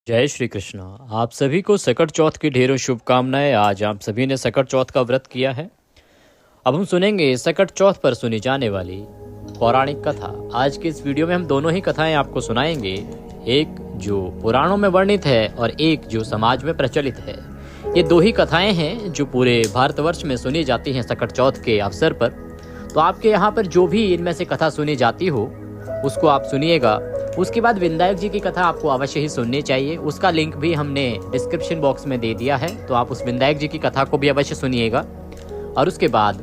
जय श्री कृष्ण। आप सभी को सकट चौथ की ढेरों शुभकामनाएं। आज आप सभी ने सकट चौथ का व्रत किया है। अब हम सुनेंगे सकट चौथ पर सुनी जाने वाली पौराणिक कथा। आज की इस वीडियो में हम दोनों ही कथाएं आपको सुनाएंगे, एक जो पुराणों में वर्णित है और एक जो समाज में प्रचलित है। ये दो ही कथाएं हैं जो पूरे भारतवर्ष में सुनी जाती हैं सकट चौथ के अवसर पर। तो आपके यहाँ पर जो भी इनमें से कथा सुनी जाती हो उसको आप सुनिएगा। उसके बाद विनायक जी की कथा आपको अवश्य ही सुननी चाहिए। उसका लिंक भी हमने डिस्क्रिप्शन बॉक्स में दे दिया है, तो आप उस विनायक जी की कथा को भी अवश्य सुनिएगा। और उसके बाद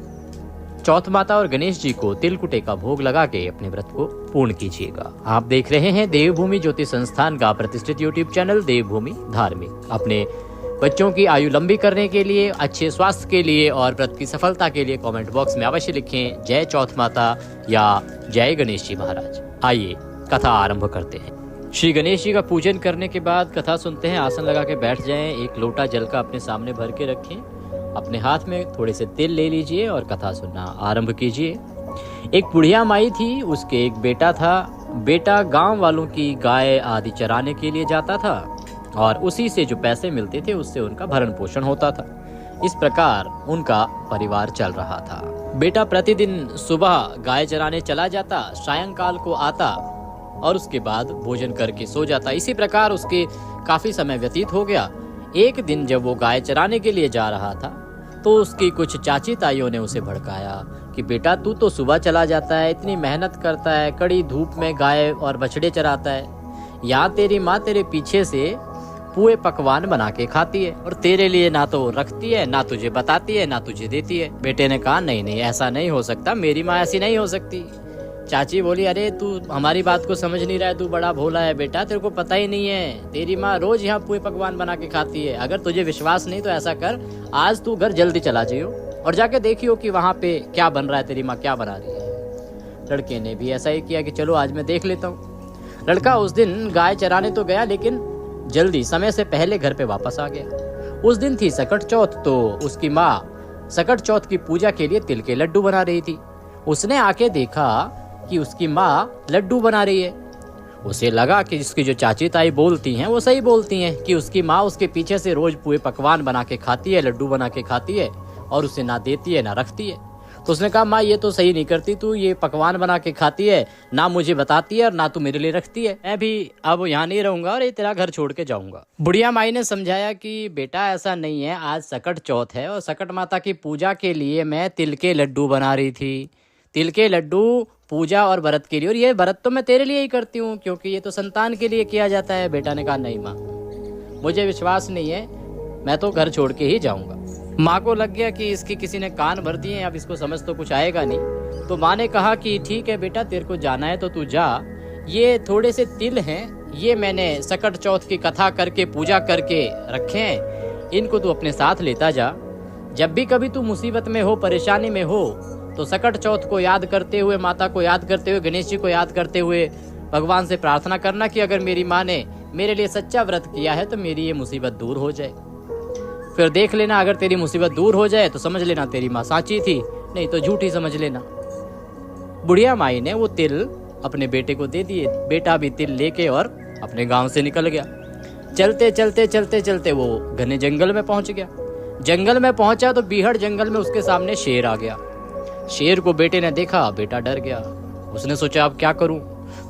चौथ माता और गणेश जी को तिलकुटे का भोग लगा के अपने व्रत को पूर्ण कीजिएगा। आप देख रहे हैं देवभूमि ज्योतिष संस्थान का प्रतिष्ठित यूट्यूब चैनल देवभूमि धार्मिक। अपने बच्चों की आयु लंबी करने के लिए, अच्छे स्वास्थ्य के लिए और व्रत की सफलता के लिए कमेंट बॉक्स में अवश्य लिखें जय चौथ माता या जय गणेश जी महाराज। आइए कथा आरंभ करते हैं। श्री गणेश जी का पूजन करने के बाद कथा सुनते हैं। आसन लगा के बैठ जाएं। एक लोटा जल का अपने सामने भर के रखें। अपने हाथ में थोड़े से तिल ले लीजिए और कथा सुनना आरंभ कीजिए। एक बुढ़िया माई थी, उसके एक बेटा था। बेटा गांव वालों की गाय आदि चराने के लिए जाता था और उसी से जो पैसे मिलते थे उससे उनका भरण पोषण होता था। इस प्रकार उनका परिवार चल रहा था। बेटा प्रतिदिन सुबह गाय चराने चला जाता, सायंकाल को आता और उसके बाद भोजन करके सो जाता। इसी प्रकार उसके काफी समय व्यतीत हो गया। एक दिन जब वो गाय चराने के लिए जा रहा था तो उसकी कुछ चाची ताइयों ने उसे भड़काया कि बेटा तू तो सुबह चला जाता है, इतनी मेहनत करता है, कड़ी धूप में गाय और बछड़े चराता है, यहाँ तेरी माँ तेरे पीछे से पुए पकवान बना के खाती है और तेरे लिए ना तो रखती है, ना तुझे बताती है, ना तुझे देती है। बेटे ने कहा नहीं नहीं ऐसा नहीं हो सकता, मेरी माँ ऐसी नहीं हो सकती। चाची बोली अरे तू हमारी बात को समझ नहीं रहा है, तू बड़ा भोला है बेटा, तेरे को पता ही नहीं है, तेरी माँ रोज यहाँ पुए पकवान बना के खाती है। अगर तुझे विश्वास नहीं तो ऐसा कर, आज तू घर जल्दी चला जाइयो और जाके देखियो कि वहाँ पे क्या बन रहा है, तेरी माँ क्या बना रही है। लड़के ने भी ऐसा ही किया कि चलो आज मैं देख लेता हूँ। लड़का उस दिन गाय चराने तो गया लेकिन जल्दी समय से पहले घर पे वापस आ गया। उस दिन थी सकट चौथ, तो उसकी माँ सकट चौथ की पूजा के लिए तिल के लड्डू बना रही थी। उसने आके देखा कि उसकी माँ लड्डू बना रही है। उसे लगा कि जिसकी जो चाची ताई बोलती हैं वो सही बोलती हैं कि उसकी माँ उसके पीछे से रोज पुए पकवान बना के खाती है, लड्डू बना के खाती है और उसे ना देती है ना रखती है। तो उसने कहा माँ ये तो सही नहीं करती, तू ये पकवान बना के खाती है, ना मुझे बताती है और ना तू मेरे लिए रखती है। मैं भी अब यहाँ नहीं रहूंगा और ये तेरा घर छोड़ के जाऊंगा। बुढ़िया माई ने समझाया कि बेटा ऐसा नहीं है, आज सकट चौथ है और सकट माता की पूजा के लिए मैं तिल के लड्डू बना रही थी। तिल के लड्डू पूजा और व्रत के लिए, और ये व्रत तो मैं तेरे लिए ही करती हूँ क्योंकि ये तो संतान के लिए किया जाता है। बेटा ने कहा नहीं माँ मुझे विश्वास नहीं है, मैं तो घर छोड़ के ही जाऊंगा। माँ को लग गया कि इसकी किसी ने कान भर दिए, अब इसको समझ तो कुछ आएगा नहीं। तो माँ ने कहा कि ठीक है बेटा तेरे को जाना है तो तू जा, ये थोड़े से तिल हैं, ये मैंने सकट चौथ की कथा करके पूजा करके रखे हैं, इनको तू अपने साथ लेता जा। जब भी कभी तू मुसीबत में हो, परेशानी में हो तो सकट चौथ को याद करते हुए, माता को याद करते हुए, गणेश जी को याद करते हुए भगवान से प्रार्थना करना कि अगर मेरी माँ ने मेरे लिए सच्चा व्रत किया है तो मेरी ये मुसीबत दूर हो जाए। फिर देख लेना अगर तेरी मुसीबत दूर हो जाए तो समझ लेना तेरी माँ साची थी, नहीं तो झूठी समझ लेना। बुढ़िया माई ने वो तिल अपने बेटे को दे दिए। बेटा भी तिल लेके और अपने गांव से निकल गया। चलते चलते चलते चलते वो घने जंगल में पहुंच गया। जंगल में पहुंचा तो बीहड़ जंगल में उसके सामने शेर आ गया। शेर को बेटे ने देखा, बेटा डर गया। उसने सोचा अब क्या करूं।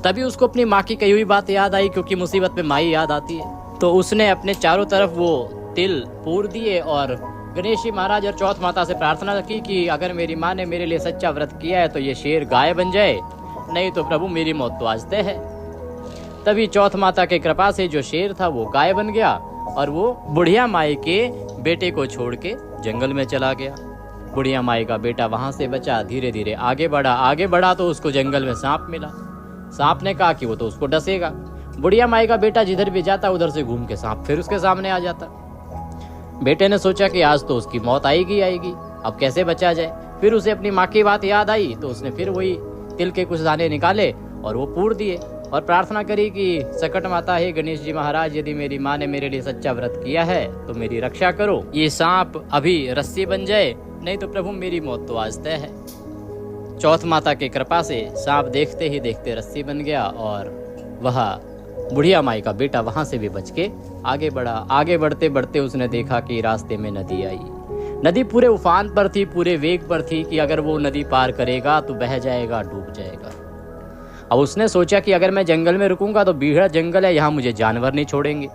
तभी उसको अपनी माँ की कही हुई बात याद आई, क्योंकि मुसीबत में माँ ही याद आती है। तो उसने अपने चारों तरफ वो तिल पूर दिए और गणेश जी महाराज और चौथ माता से प्रार्थना की कि अगर मेरी माँ ने मेरे लिए सच्चा व्रत किया है तो ये शेर गाय बन जाए, नहीं तो प्रभु मेरी मौत तो आज तय है। तभी चौथ माता के कृपा से जो शेर था वो गाय बन गया और वो बुढ़िया माई के बेटे को छोड़ के जंगल में चला गया। बुढ़िया माई का बेटा वहां से बचा, धीरे धीरे आगे बढ़ा तो उसको जंगल में सांप मिला। सांप ने कहा कि वो तो उसको डसेगा। बुढ़िया माई का बेटा जिधर भी जाता उधर से घूम के सांप फिर उसके सामने आ जाता। बेटे ने सोचा कि आज तो उसकी मौत आएगी, अब कैसे बचा जाए। फिर उसे अपनी माँ की बात याद आई तो उसने फिर वही तिल के कुछ दाने निकाले और वो पूर दिए और प्रार्थना करी कि सकट माता है गणेश जी महाराज, यदि मेरी माँ ने मेरे लिए सच्चा व्रत किया है तो मेरी रक्षा करो। ये सांप अभी रस्सी बन जाए, नहीं तो प्रभु मेरी मौत तो आज तय है। चौथ माता की कृपा से सांप देखते ही देखते रस्सी बन गया और वह बुढ़िया माई का बेटा वहां से भी बच के आगे बढ़ा। आगे बढ़ते बढ़ते उसने देखा कि रास्ते में नदी आई। नदी पूरे उफान पर थी, पूरे वेग पर थी कि अगर वो नदी पार करेगा तो बह जाएगा, डूब जाएगा। अब उसने सोचा कि अगर मैं जंगल में रुकूंगा तो बीड़ा जंगल है, यहाँ मुझे जानवर नहीं छोड़ेंगे,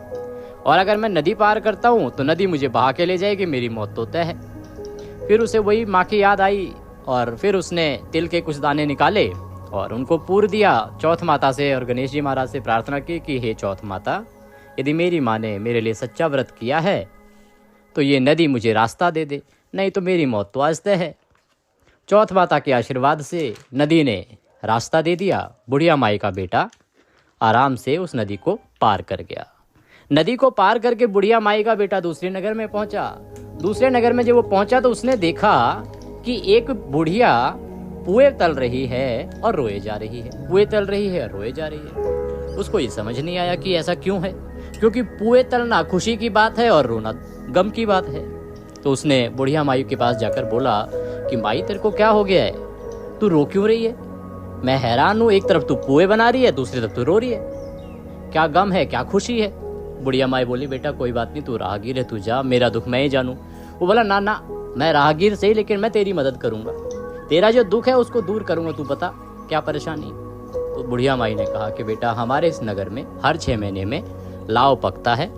और अगर मैं नदी पार करता हूँ तो नदी मुझे बहा के ले जाएगी, मेरी मौत तो तय है। फिर उसे वही माँ की याद आई और फिर उसने तिल के कुछ दाने निकाले और उनको पूर दिया चौथ माता से, और गणेश जी महाराज से प्रार्थना की कि हे चौथ माता, यदि मेरी माँ ने मेरे लिए सच्चा व्रत किया है तो ये नदी मुझे रास्ता दे दे, नहीं तो मेरी मौत तो आज तय है। चौथ माता के आशीर्वाद से नदी ने रास्ता दे दिया। बुढ़िया माई का बेटा आराम से उस नदी को पार कर गया। नदी को पार करके बुढ़िया माई का बेटा दूसरे नगर में पहुंचा। दूसरे नगर में जब वो पहुंचा तो उसने देखा कि एक बुढ़िया पुए तल रही है और रोए जा रही है, पुए तल रही है और रोए जा रही है। उसको ये समझ नहीं आया कि ऐसा क्यों है, क्योंकि पुए तलना खुशी की बात है और रोना गम की बात है। तो उसने बुढ़िया माई के पास जाकर बोला कि माई तेरे को क्या हो गया है, तू रो क्यों रही है? मैं हैरान हूँ, एक तरफ तू पुए बना रही है, दूसरी तरफ तू रो रही है, क्या गम है, क्या खुशी है? बुढ़िया माई बोली बेटा कोई बात नहीं, तू राहगीर है, तू जा, मेरा दुख मैं ही जानूँ। वो बोला ना ना, मैं राहगीर सही लेकिन मैं तेरी मदद करूँगा, तेरा जो दुख है उसको दूर करूँगा, तू बता क्या परेशानी। तो बुढ़िया माई ने कहा कि बेटा हमारे इस नगर में हर 6 महीने में लाव पकता है।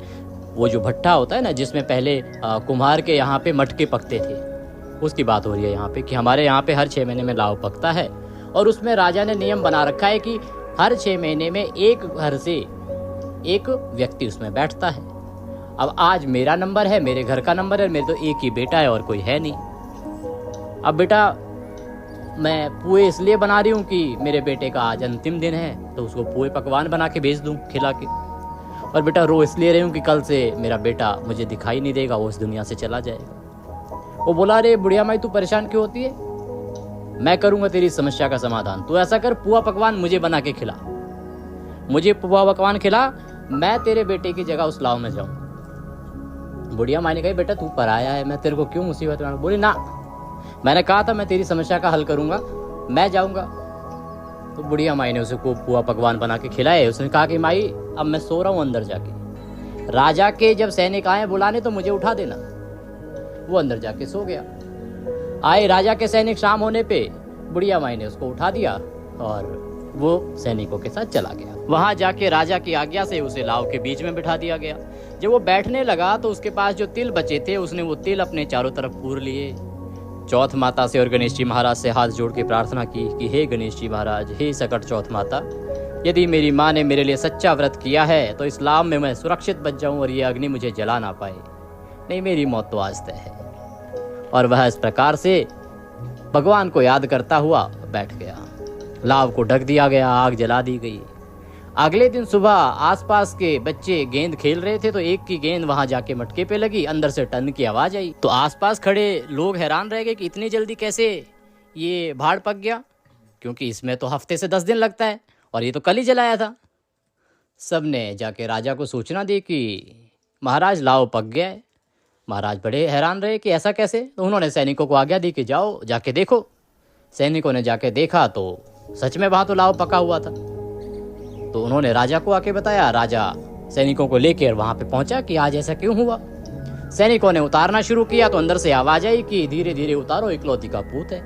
वो जो भट्टा होता है ना जिसमें पहले कुम्हार के यहाँ पे मटके पकते थे, उसकी बात हो रही है यहाँ पे कि हमारे यहाँ पे हर 6 महीने में लाव पकता है। और उसमें राजा ने नियम बना रखा है कि हर 6 महीने में एक घर से एक व्यक्ति उसमें बैठता है। अब आज मेरा नंबर है, मेरे घर का नंबर है, मेरे तो एक ही बेटा है और कोई है नहीं। अब बेटा मैं पुए इसलिए बना रही हूँ कि मेरे बेटे का आज अंतिम दिन है, तो उसको पुए पकवान बना के भेज दूँ खिला के। और बेटा रो इसलिए रही हूँ कि कल से मेरा बेटा मुझे दिखाई नहीं देगा, वो इस दुनिया से चला जाएगा। वो बोला अरे बुढ़िया माई तू परेशान क्यों होती है, मैं करूँगा तेरी समस्या का समाधान। तू ऐसा कर, पुआ पकवान मुझे बना के खिला, मुझे पुआ पकवान खिला, मैं तेरे बेटे की जगह उस लाव में जाऊँ। बुढ़िया माई ने कही बेटा तू पराया है, मैं तेरे को क्यों मुसीबत में। बोली ना, मैंने कहा था मैं तेरी समस्या का हल करूँगा, मैं जाऊँगा। तो बुढ़िया माई ने उसे को पुआ पकवान बना के खिलाए। उसने कहा कि माई अब मैं सो रहा हूँ अंदर जाके, राजा के जब सैनिक आए बुलाने तो मुझे उठा देना। वो अंदर जाके सो गया। आए राजा के सैनिक, शाम होने पे बुढ़िया माई ने उसको उठा दिया और वो सैनिकों के साथ चला गया। वहां जाके राजा की आज्ञा से उसे लाव के बीच में बिठा दिया गया। जब वो बैठने लगा तो उसके पास जो तिल बचे थे उसने वो तिल अपने चारों तरफ पूर लिए। चौथ माता से और गणेश जी महाराज से हाथ जोड़ के प्रार्थना की कि हे गणेश जी महाराज, हे सकट चौथ माता, यदि मेरी माँ ने मेरे लिए सच्चा व्रत किया है तो इस लाव में मैं सुरक्षित बच जाऊं और ये अग्नि मुझे जला ना पाए, नहीं मेरी मौत तो आज तय है। और वह इस प्रकार से भगवान को याद करता हुआ बैठ गया। लाव को ढक दिया गया, आग जला दी गई। अगले दिन सुबह आसपास के बच्चे गेंद खेल रहे थे तो एक की गेंद वहां जाके मटके पे लगी, अंदर से टन की आवाज आई। तो आसपास खड़े लोग हैरान रह गए कि इतनी जल्दी कैसे ये भाड़ पक गया, क्योंकि इसमें तो हफ्ते से 10 दिन लगता है और ये तो कल ही जलाया था। सबने जाके राजा को सूचना दी कि महाराज लाव पक गया है। महाराज बड़े हैरान रहे कि ऐसा कैसे। तो उन्होंने सैनिकों को आज्ञा दी कि जाओ जाके देखो। सैनिकों ने जाके देखा तो सच में वहां तो लाव पका हुआ था। तो उन्होंने राजा को आके बताया। राजा सैनिकों को लेकर वहां पे पहुंचा कि आज ऐसा क्यों हुआ। सैनिकों ने उतारना शुरू किया तो अंदर से आवाज आई कि धीरे धीरे उतारो, इकलौती का पूत है,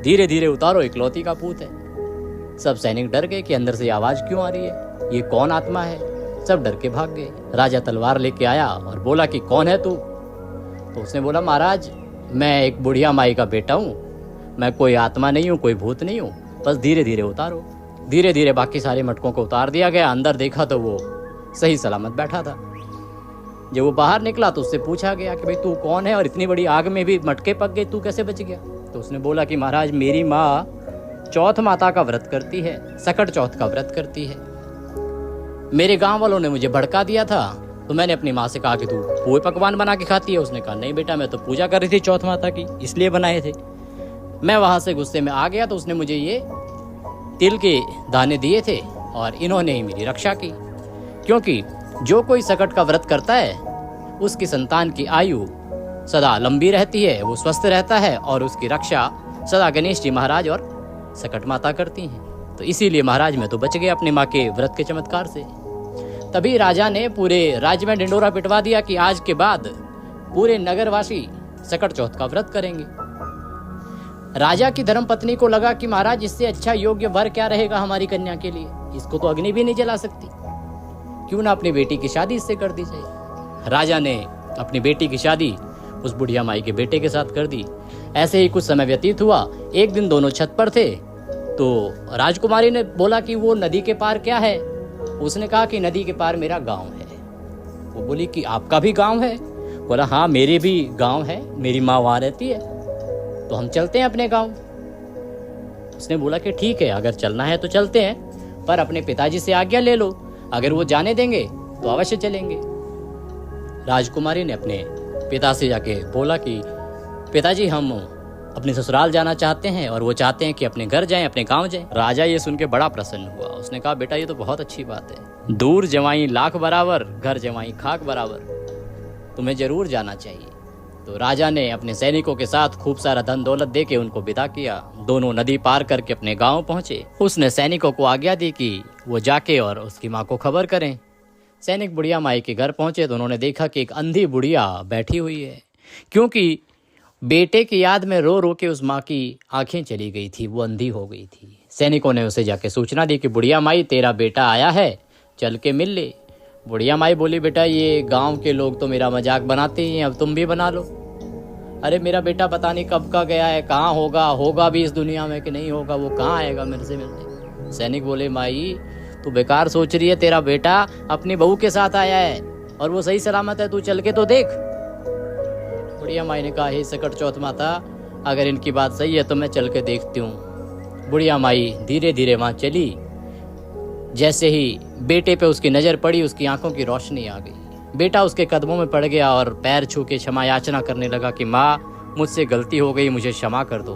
धीरे धीरे उतारो, इकलौती का पूत है। सब सैनिक डर गए कि अंदर से आवाज क्यों आ रही है, ये कौन आत्मा है। सब डर के भाग गए। राजा तलवार लेके आया और बोला कि कौन है तू। तो उसने बोला महाराज मैं एक बुढ़िया माई का बेटा हूँ, मैं कोई आत्मा नहीं हूँ, कोई भूत नहीं हूँ, बस धीरे धीरे उतारो। धीरे धीरे बाकी सारे मटकों को उतार दिया गया। अंदर देखा तो वो सही सलामत बैठा था। जब वो बाहर निकला तो उससे पूछा गया कि भाई तू कौन है और इतनी बड़ी आग में भी मटके पक गए, तू कैसे बच गया। तो उसने बोला कि महाराज मेरी माँ चौथ माता का व्रत करती है, सकट चौथ का व्रत करती है। मेरे गांव वालों ने मुझे भड़का दिया था तो मैंने अपनी माँ से कहा कि तू पुए पकवान बना के खाती है। उसने कहा नहीं बेटा मैं तो पूजा कर रही थी चौथ माता की, इसलिए बनाए थे। मैं वहां से गुस्से में आ गया तो उसने मुझे ये तिल के दाने दिए थे और इन्होंने ही मेरी रक्षा की, क्योंकि जो कोई सकट का व्रत करता है उसकी संतान की आयु सदा लंबी रहती है, वो स्वस्थ रहता है और उसकी रक्षा सदा गणेश जी महाराज और सकट माता करती हैं। तो इसीलिए महाराज मैं तो बच गया अपनी माँ के व्रत के चमत्कार से। तभी राजा ने पूरे राज्य में ढिंडोरा पिटवा दिया कि आज के बाद पूरे नगरवासी सकट चौथ का व्रत करेंगे। राजा की धर्मपत्नी को लगा कि महाराज इससे अच्छा योग्य वर क्या रहेगा हमारी कन्या के लिए, इसको तो अग्नि भी नहीं जला सकती, क्यों ना अपनी बेटी की शादी इससे कर दी जाए। राजा ने अपनी बेटी की शादी उस बुढ़िया माई के बेटे के साथ कर दी। ऐसे ही कुछ समय व्यतीत हुआ। एक दिन दोनों छत पर थे तो राजकुमारी ने बोला कि वो नदी के पार क्या है। उसने कहा कि नदी के पार मेरा गांव है। वो बोली कि आपका भी गांव है? बोला हाँ मेरे भी गांव है, मेरी माँ वहाँ रहती है, तो हम चलते हैं अपने गांव। उसने बोला कि ठीक है, अगर चलना है तो चलते हैं, पर अपने पिताजी से आज्ञा ले लो, अगर वो जाने देंगे तो अवश्य चलेंगे। राजकुमारी ने अपने पिता से जाके बोला कि पिताजी हम अपने ससुराल जाना चाहते हैं और वो चाहते हैं कि अपने घर जाएं, अपने गांव जाएं। राजा ये सुन के बड़ा प्रसन्न हुआ। उसने कहा बेटा ये तो बहुत अच्छी बात है, दूर जवाई लाख बराबर, घर जवाई खाक बराबर, तुम्हें जरूर जाना चाहिए। तो राजा ने अपने सैनिकों के साथ खूब सारा धन दौलत दे के उनको विदा किया। दोनों नदी पार करके अपने गांव पहुंचे। उसने सैनिकों को आज्ञा दी कि वो जाके और उसकी माँ को खबर करें। सैनिक बुढ़िया माई के घर पहुंचे तो उन्होंने देखा कि एक अंधी बुढ़िया बैठी हुई है, क्योंकि बेटे की याद में रो रो के उस माँ की आंखें चली गई थी, वो अंधी हो गई थी। सैनिकों ने उसे जाके सूचना दी कि बुढ़िया माई तेरा बेटा आया है, चल के मिल ले। बुढ़िया माई बोली बेटा ये गांव के लोग तो मेरा मजाक बनाते ही हैं, अब तुम भी बना लो। अरे मेरा बेटा पता नहीं कब का गया है, कहाँ होगा भी इस दुनिया में कि नहीं होगा, वो कहाँ आएगा मेरे से मिलने। सैनिक बोले माई तू बेकार सोच रही है, तेरा बेटा अपनी बहू के साथ आया है और वो सही सलामत है, तू चल के तो देख। बुढ़िया माई ने कहा हे सकट चौथ माता, अगर इनकी बात सही है तो मैं चल के देखती हूँ। बुढ़िया माई धीरे धीरे वहां चली। जैसे ही बेटे पे उसकी नजर पड़ी, उसकी आंखों की रोशनी आ गई। बेटा उसके कदमों में पड़ गया और पैर छू के क्षमा याचना करने लगा कि माँ मुझसे गलती हो गई, मुझे क्षमा कर दो,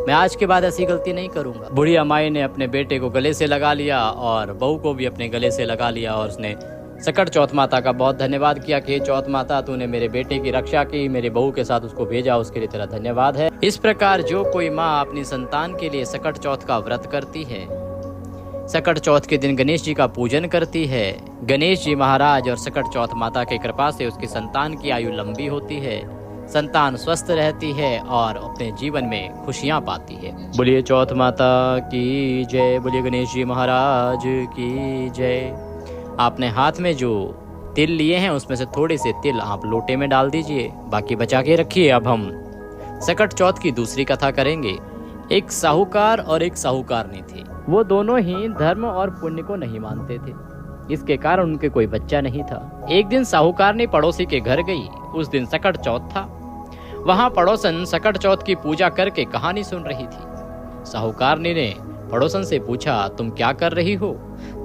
मैं आज के बाद ऐसी गलती नहीं करूंगा। बुढ़िया माई ने अपने बेटे को गले से लगा लिया और बहू को भी अपने गले से लगा लिया और उसने सकट चौथ माता का बहुत धन्यवाद किया कि चौथ माता तूने मेरे बेटे की रक्षा की, मेरी बहू के साथ उसको भेजा, उसके लिए तेरा धन्यवाद है। इस प्रकार जो कोई माँ अपनी संतान के लिए सकट चौथ का व्रत करती है, सकट चौथ के दिन गणेश जी का पूजन करती है, गणेश जी महाराज और सकट चौथ माता की कृपा से उसकी संतान की आयु लंबी होती है, संतान स्वस्थ रहती है और अपने जीवन में खुशियां पाती है। बोलिए चौथ माता की जय, बोलिए गणेश जी महाराज की जय। आपने हाथ में जो तिल लिए हैं उसमें से थोड़े से तिल आप लोटे में डाल दीजिए, बाकी बचा के रखिए। अब हम सकट चौथ की दूसरी कथा करेंगे। एक साहूकार और एक साहूकारनी थे। वो दोनों ही धर्म और पुण्य को नहीं मानते थे, इसके कारण उनके कोई बच्चा नहीं था। एक दिन साहूकारनी पड़ोसी के घर गई। उस दिन सकट चौथ था। वहां पड़ोसन सकट चौथ की पूजा करके कहानी सुन रही थी। साहूकारनी ने पड़ोसन से पूछा तुम क्या कर रही हो?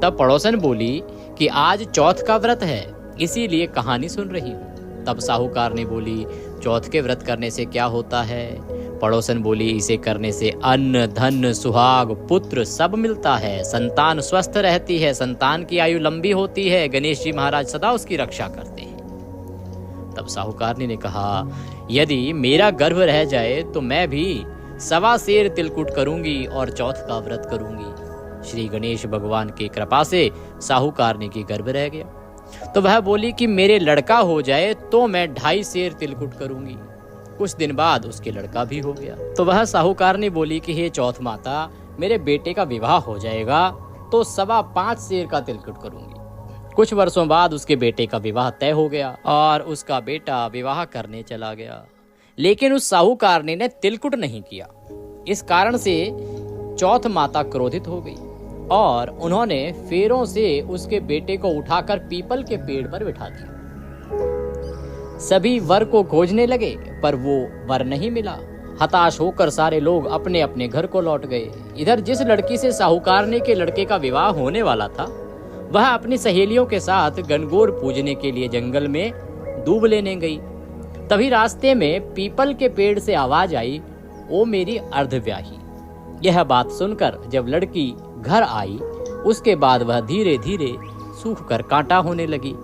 तब पड़ोसन बोली कि आज चौथ का व्रत है, इसीलिए कहानी सुन रही हूँ। तब साहूकारनी बोली चौथ के व्रत करने से क्या होता है? पड़ोसन बोली इसे करने से अन्न धन सुहाग पुत्र सब मिलता है, संतान स्वस्थ रहती है, संतान की आयु लंबी होती है, गणेश जी महाराज सदा उसकी रक्षा करते हैं। तब साहूकारनी ने कहा यदि मेरा गर्भ रह जाए तो मैं भी 1.25 सेर तिलकुट करूंगी और चौथ का व्रत करूंगी। श्री गणेश भगवान की कृपा से साहूकारनी की गर्भ रह गया। तो वह बोली कि मेरे लड़का हो जाए तो मैं 2.5 सेर तिलकुट करूंगी। कुछ दिन बाद उसके लड़का भी हो गया। तो वह साहूकारनी बोली कि हे चौथ माता, मेरे बेटे का विवाह हो जाएगा तो 5.25 सेर का तिलकुट करूंगी। कुछ वर्षों बाद उसके बेटे का विवाह तय हो गया और उसका बेटा विवाह करने चला गया, लेकिन उस साहूकारनी ने तिलकुट नहीं किया। इस कारण से चौथ माता क्रोधित हो गई और उन्होंने फेरों से उसके बेटे को उठाकर पीपल के पेड़ पर बिठा दिया। सभी वर को खोजने लगे पर वो वर नहीं मिला। हताश होकर सारे लोग अपने अपने घर को लौट गए। इधर जिस लड़की से साहूकारनी के लड़के का विवाह होने वाला था, वह अपनी सहेलियों के साथ गणगौर पूजने के लिए जंगल में दूब लेने गई। तभी रास्ते में पीपल के पेड़ से आवाज आई, ओ मेरी अर्धव्याही। यह बात सुनकर जब लड़की घर आई, उसके बाद वह धीरे धीरे सूख कर कांटा होने लगी।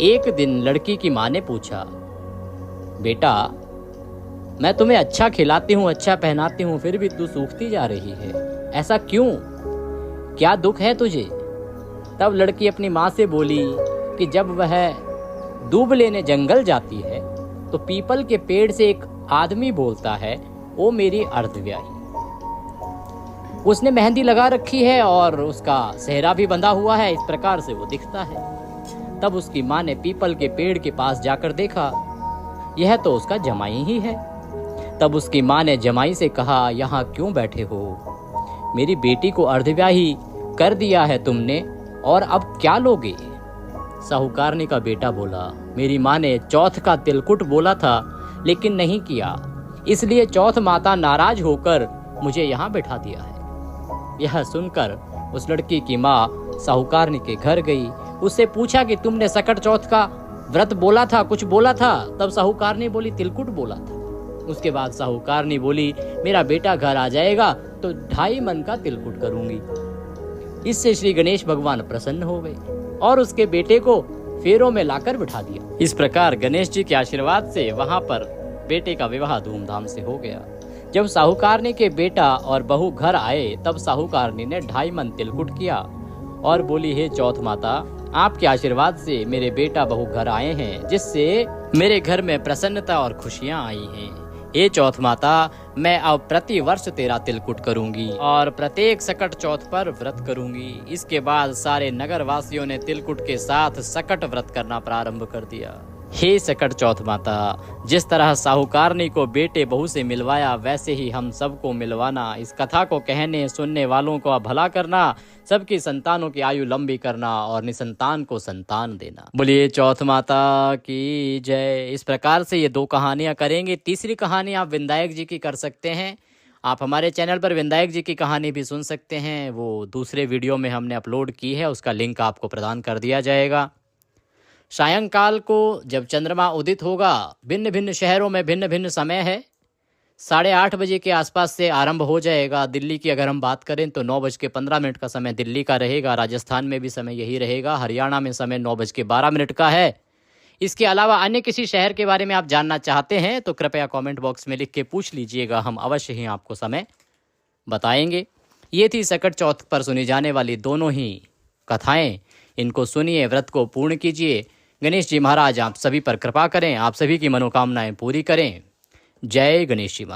एक दिन लड़की की माँ ने पूछा, बेटा मैं तुम्हें अच्छा खिलाती हूँ, अच्छा पहनाती हूँ, फिर भी तू सूखती जा रही है, ऐसा क्यों? क्या दुख है तुझे? तब लड़की अपनी माँ से बोली कि जब वह दूब लेने जंगल जाती है तो पीपल के पेड़ से एक आदमी बोलता है, ओ मेरी अर्धव्याही। उसने मेहंदी लगा रखी है और उसका सेहरा भी बंधा हुआ है, इस प्रकार से वो दिखता है। तब उसकी माँ ने पीपल के पेड़ के पास जाकर देखा, यह तो उसका जमाई ही है। तब उसकी माँ ने जमाई से कहा, यहाँ क्यों बैठे हो? मेरी बेटी को अर्धव्याही कर दिया है तुमने, और अब क्या लोगे? साहूकारनी का बेटा बोला, मेरी माँ ने चौथ का तिलकुट बोला था लेकिन नहीं किया, इसलिए चौथ माता नाराज होकर मुझे यहाँ बैठा दिया है। यह सुनकर उस लड़की की माँ साहूकारनी के घर गई। उससे पूछा कि तुमने सकट चौथ का व्रत बोला था, कुछ बोला था? तब साहूकारनी बोली, तिलकुट बोला था। उसके बाद साहूकारनी बोली, मेरा बेटा घर आ जाएगा तो 2.5 मन का तिलकुट करूंगी। इससे श्री गणेश भगवान प्रसन्न हो गए और उसके बेटे को फेरों में लाकर बिठा दिया। इस प्रकार गणेश जी के आशीर्वाद से वहां पर बेटे का विवाह धूमधाम से हो गया। जब साहूकारनी के बेटा और बहू घर आए तब साहूकारनी ने 2.5 मन तिलकुट किया और बोली, हे चौथ माता, आपके आशीर्वाद से मेरे बेटा बहू घर आए हैं, जिससे मेरे घर में प्रसन्नता और खुशियां आई हैं। हे चौथ माता, मैं अब प्रति वर्ष तेरा तिलकुट करूंगी और प्रत्येक सकट चौथ पर व्रत करूंगी। इसके बाद सारे नगर वासियों ने तिलकुट के साथ सकट व्रत करना प्रारंभ कर दिया। हे सकट चौथ माता, जिस तरह साहूकारनी को बेटे बहू से मिलवाया वैसे ही हम सबको मिलवाना। इस कथा को कहने सुनने वालों को भला करना, सबकी संतानों की आयु लंबी करना और निसंतान को संतान देना। बोलिए चौथ माता की जय। इस प्रकार से ये 2 कहानियां करेंगे। तीसरी कहानी आप विनायक जी की कर सकते हैं। आप हमारे चैनल पर विनायक जी की कहानी भी सुन सकते हैं, वो दूसरे वीडियो में हमने अपलोड की है, उसका लिंक आपको प्रदान कर दिया जाएगा। सायंकाल को जब चंद्रमा उदित होगा, भिन्न भिन्न शहरों में भिन्न भिन्न समय है, 8:30 बजे के आसपास से आरंभ हो जाएगा। दिल्ली की अगर हम बात करें तो 9:15 का समय दिल्ली का रहेगा। राजस्थान में भी समय यही रहेगा। हरियाणा में समय 9:12 का है। इसके अलावा अन्य किसी शहर के बारे में आप जानना चाहते हैं तो कृपया कमेंट बॉक्स में लिख के पूछ लीजिएगा, हम अवश्य ही आपको समय बताएंगे। ये थी सकट चौथ पर सुनी जाने वाली दोनों ही कथाएं। इनको सुनिए, व्रत को पूर्ण कीजिए। गणेश जी महाराज आप सभी पर कृपा करें, आप सभी की मनोकामनाएं पूरी करें। जय गणेश जी महाराज।